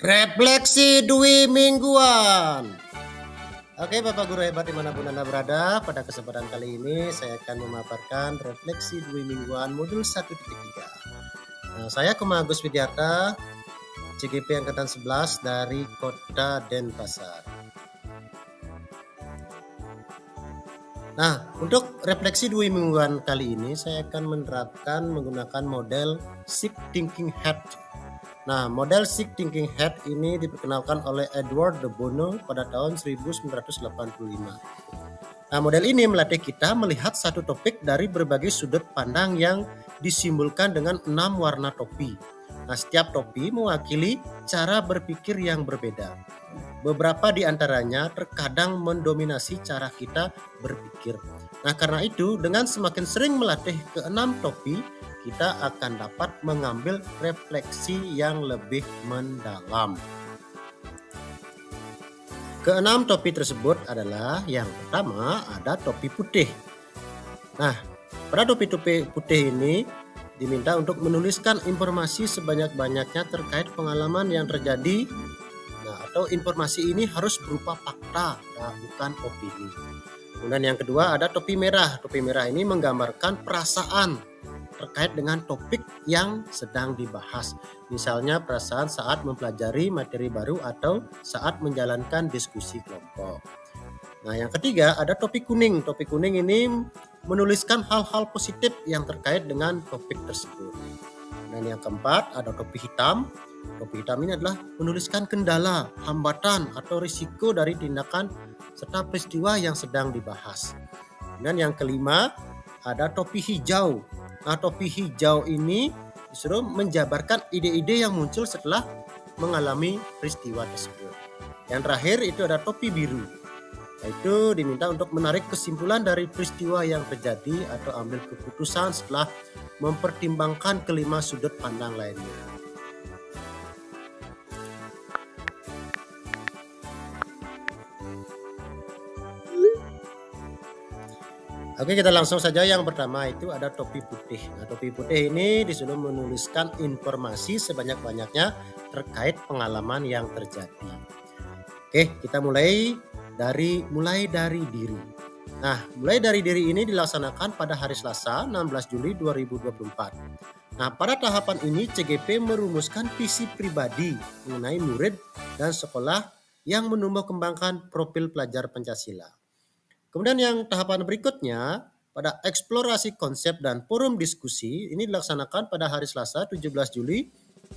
Refleksi Dwi Mingguan. Oke Bapak Guru hebat dimanapun Anda berada, pada kesempatan kali ini saya akan memaparkan Refleksi Dwi Mingguan modul 1.3. Saya Kemagus Widyata, CGP Angkatan 11 dari Kota Denpasar. Nah, untuk refleksi Dwi Mingguan kali ini saya akan menerapkan menggunakan model Sick Thinking Hat. Nah, model Sick Thinking Hat ini diperkenalkan oleh Edward de Bono pada tahun 1985. Nah, model ini melatih kita melihat satu topik dari berbagai sudut pandang yang disimbolkan dengan 6 warna topi. Nah, setiap topi mewakili cara berpikir yang berbeda. Beberapa di antaranya terkadang mendominasi cara kita berpikir. Nah, karena itu dengan semakin sering melatih ke-6 topi, kita akan dapat mengambil refleksi yang lebih mendalam. Ke-6 topi tersebut adalah yang pertama ada topi putih. Nah, pada topi putih ini diminta untuk menuliskan informasi sebanyak-banyaknya terkait pengalaman yang terjadi. Nah, atau informasi ini harus berupa fakta, bukan opini. Kemudian yang kedua ada topi merah. Topi merah ini menggambarkan perasaan terkait dengan topik yang sedang dibahas. Misalnya perasaan saat mempelajari materi baru atau saat menjalankan diskusi kelompok. Nah, yang ketiga ada topi kuning. Topi kuning ini menuliskan hal-hal positif yang terkait dengan topik tersebut. Dan yang keempat ada topi hitam. Topi hitam ini adalah menuliskan kendala, hambatan atau risiko dari tindakan serta peristiwa yang sedang dibahas. Dan yang kelima ada topi hijau. Nah, topi hijau ini disuruh menjabarkan ide-ide yang muncul setelah mengalami peristiwa tersebut. Yang terakhir itu ada topi biru. Yaitu diminta untuk menarik kesimpulan dari peristiwa yang terjadi atau ambil keputusan setelah mempertimbangkan kelima sudut pandang lainnya. Oke, kita langsung saja. Yang pertama itu ada topi putih. Nah, topi putih ini disuruh menuliskan informasi sebanyak-banyaknya terkait pengalaman yang terjadi. Oke, kita mulai dari diri. Nah, mulai dari diri ini dilaksanakan pada hari Selasa 16 Juli 2024. Nah, pada tahapan ini CGP merumuskan visi pribadi mengenai murid dan sekolah yang menumbuh kembangkan profil pelajar Pancasila. Kemudian yang tahapan berikutnya pada eksplorasi konsep dan forum diskusi ini dilaksanakan pada hari Selasa 17 Juli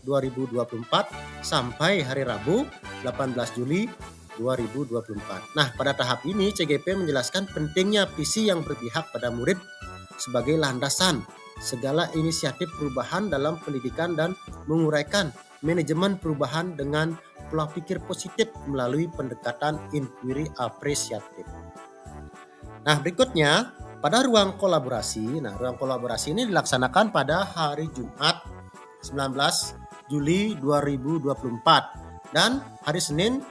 2024 sampai hari Rabu 18 Juli 2024. Nah, pada tahap ini CGP menjelaskan pentingnya visi yang berpihak pada murid sebagai landasan segala inisiatif perubahan dalam pendidikan dan menguraikan manajemen perubahan dengan pola pikir positif melalui pendekatan inquiry apresiatif. Nah, berikutnya pada ruang kolaborasi. Nah, ruang kolaborasi ini dilaksanakan pada hari Jumat 19 Juli 2024 dan hari Senin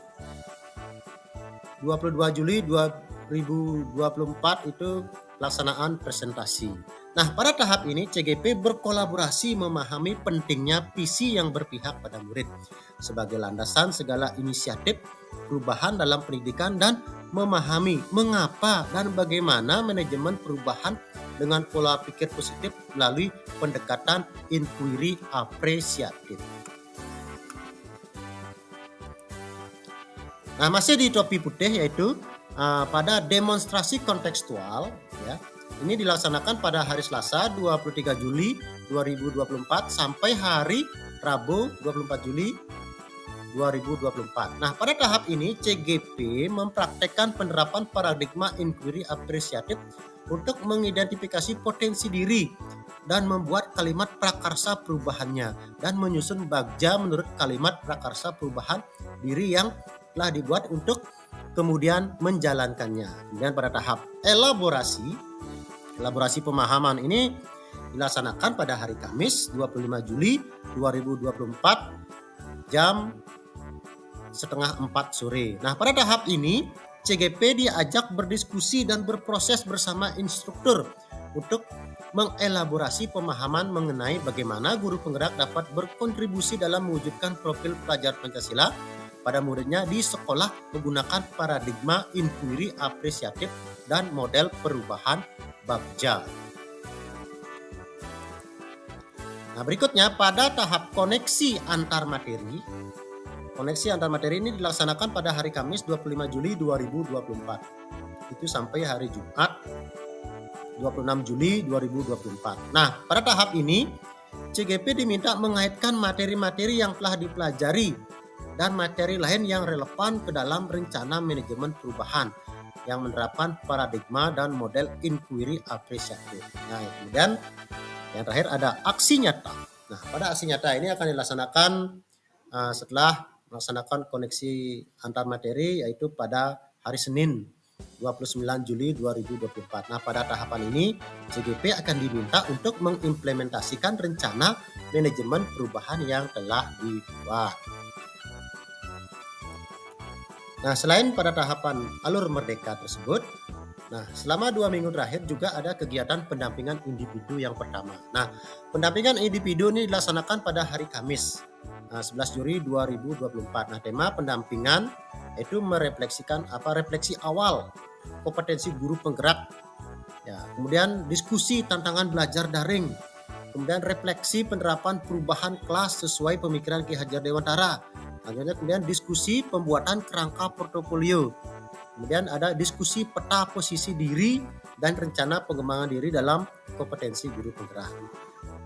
22 Juli 2024 itu pelaksanaan presentasi. Nah, pada tahap ini CGP berkolaborasi memahami pentingnya visi yang berpihak pada murid sebagai landasan segala inisiatif perubahan dalam pendidikan dan memahami mengapa dan bagaimana manajemen perubahan dengan pola pikir positif melalui pendekatan inquiry apresiatif. Nah, masih di topi putih yaitu pada demonstrasi kontekstual ya. Ini dilaksanakan pada hari Selasa 23 Juli 2024 sampai hari Rabu 24 Juli 2024. Nah, pada tahap ini CGP mempraktekkan penerapan paradigma inquiry apresiatif untuk mengidentifikasi potensi diri dan membuat kalimat prakarsa perubahannya dan menyusun bagja menurut kalimat prakarsa perubahan diri yang telah dibuat untuk kemudian menjalankannya. Kemudian pada tahap elaborasi pemahaman ini dilaksanakan pada hari Kamis 25 Juli 2024 jam 3:30 sore. Nah, pada tahap ini CGP diajak berdiskusi dan berproses bersama instruktur untuk mengelaborasi pemahaman mengenai bagaimana guru penggerak dapat berkontribusi dalam mewujudkan profil pelajar Pancasila pada muridnya di sekolah menggunakan paradigma inquiry apresiatif dan model perubahan Bagja. Nah, berikutnya pada tahap koneksi antar materi. Koneksi antar materi ini dilaksanakan pada hari Kamis 25 Juli 2024. Itu sampai hari Jumat 26 Juli 2024. Nah, pada tahap ini CGP diminta mengaitkan materi-materi yang telah dipelajari dan materi lain yang relevan ke dalam rencana manajemen perubahan yang menerapkan paradigma dan model inquiry apresiatif. Nah, kemudian yang terakhir ada aksi nyata. Nah, pada aksi nyata ini akan dilaksanakan setelah melaksanakan koneksi antar materi, yaitu pada hari Senin 29 Juli 2024. Nah, pada tahapan ini CGP akan diminta untuk mengimplementasikan rencana manajemen perubahan yang telah dibuat. Nah, selain pada tahapan alur merdeka tersebut, nah, selama 2 minggu terakhir juga ada kegiatan pendampingan individu yang pertama. Nah, pendampingan individu ini dilaksanakan pada hari Kamis 11 Juli 2024. Nah, tema pendampingan itu merefleksikan refleksi awal kompetensi guru penggerak. Ya, kemudian diskusi tantangan belajar daring. Kemudian refleksi penerapan perubahan kelas sesuai pemikiran Ki Hajar Dewantara. Kemudian diskusi pembuatan kerangka portofolio. Kemudian ada diskusi peta posisi diri dan rencana pengembangan diri dalam kompetensi guru penggerak.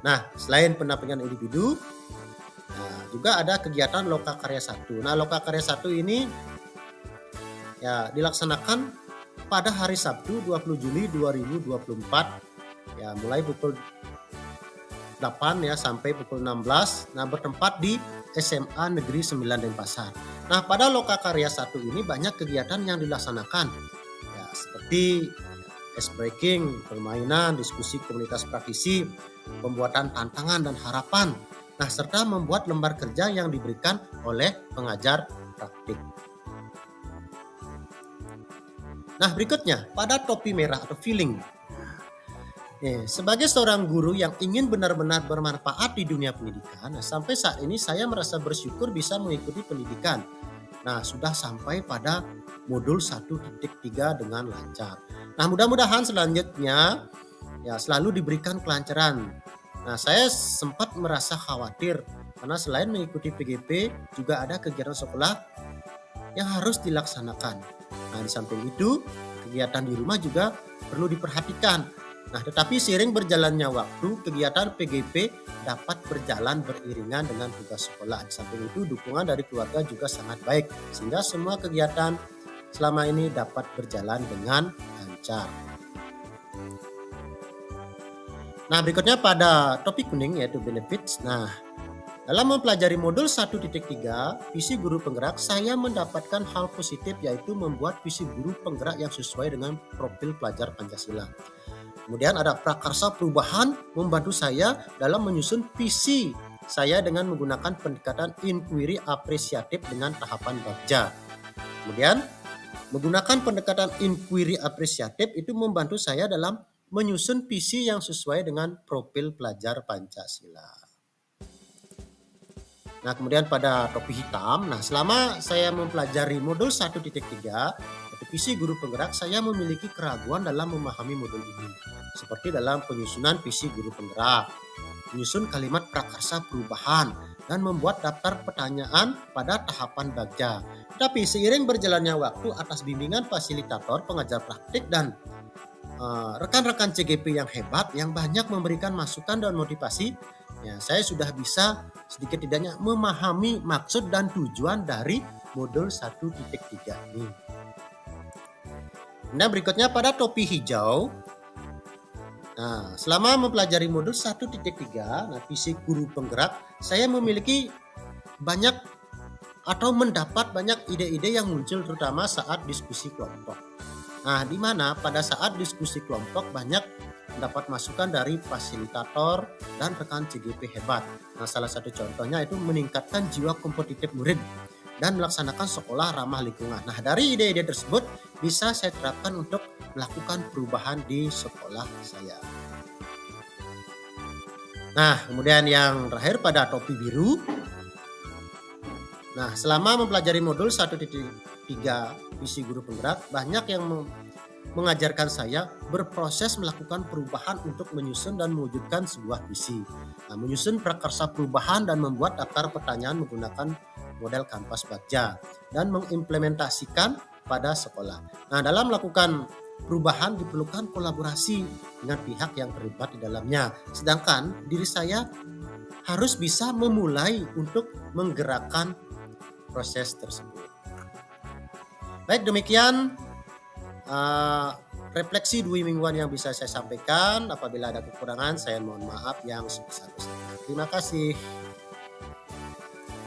Nah, selain pendampingan individu, juga ada kegiatan Lokakarya 1. Nah, Lokakarya 1 ini ya dilaksanakan pada hari Sabtu 20 Juli 2024 ya, mulai pukul 8 ya sampai pukul 16. Nah, bertempat di SMA Negeri 9 Denpasar. Nah, pada Lokakarya 1 ini banyak kegiatan yang dilaksanakan ya, seperti ice breaking, permainan, diskusi komunitas praktisi, pembuatan tantangan dan harapan. Nah, serta membuat lembar kerja yang diberikan oleh pengajar praktik. Nah, berikutnya pada topi merah atau feeling. Sebagai seorang guru yang ingin benar-benar bermanfaat di dunia pendidikan, nah, sampai saat ini saya merasa bersyukur bisa mengikuti pendidikan. Nah, sudah sampai pada modul 1.3 dengan lancar. Nah, mudah-mudahan selanjutnya ya selalu diberikan kelancaran. Nah, saya sempat merasa khawatir karena selain mengikuti PGP juga ada kegiatan sekolah yang harus dilaksanakan. Nah, di samping itu kegiatan di rumah juga perlu diperhatikan. Nah, tetapi seiring berjalannya waktu, kegiatan PGP dapat berjalan beriringan dengan tugas sekolah. Di samping itu, dukungan dari keluarga juga sangat baik, sehingga semua kegiatan selama ini dapat berjalan dengan lancar. Nah, berikutnya pada topik kuning yaitu benefits. Nah, dalam mempelajari modul 1.3, visi guru penggerak, saya mendapatkan hal positif yaitu membuat visi guru penggerak yang sesuai dengan profil pelajar Pancasila. Kemudian ada prakarsa perubahan membantu saya dalam menyusun visi saya dengan menggunakan pendekatan inquiry apresiatif dengan tahapan Bagja. Kemudian menggunakan pendekatan inquiry apresiatif itu membantu saya dalam menyusun visi yang sesuai dengan profil pelajar Pancasila. Nah, kemudian pada topi hitam, nah selama saya mempelajari modul 1.3 yaitu visi guru penggerak, saya memiliki keraguan dalam memahami modul ini. Seperti dalam penyusunan visi guru penggerak, menyusun kalimat prakarsa perubahan, dan membuat daftar pertanyaan pada tahapan Bagja. Tapi seiring berjalannya waktu atas bimbingan fasilitator, pengajar praktik, dan rekan-rekan CGP yang hebat yang banyak memberikan masukan dan motivasi, ya, saya sudah bisa sedikit tidaknya memahami maksud dan tujuan dari modul 1.3 ini. Nah, berikutnya pada topi hijau. Nah, selama mempelajari modul 1.3, nah visi guru penggerak, saya memiliki banyak atau mendapat banyak ide-ide yang muncul terutama saat diskusi kelompok. Nah, di mana pada saat diskusi kelompok banyak mendapat masukan dari fasilitator dan rekan CGP hebat. Nah, salah satu contohnya itu meningkatkan jiwa kompetitif murid dan melaksanakan sekolah ramah lingkungan. Nah, dari ide-ide tersebut bisa saya terapkan untuk melakukan perubahan di sekolah saya. Nah, kemudian yang terakhir pada topi biru. Nah, selama mempelajari modul 1.3 visi guru penggerak, banyak yang mengajarkan saya berproses melakukan perubahan untuk menyusun dan mewujudkan sebuah visi. Nah, menyusun prakarsa perubahan dan membuat daftar pertanyaan menggunakan model Kanvas Bagja dan mengimplementasikan pada sekolah. Nah, dalam melakukan perubahan diperlukan kolaborasi dengan pihak yang terlibat di dalamnya. Sedangkan diri saya harus bisa memulai untuk menggerakkan proses tersebut. Baik, demikian refleksi 2 mingguan yang bisa saya sampaikan. Apabila ada kekurangan, saya mohon maaf yang sebesar-besarnya. Terima kasih.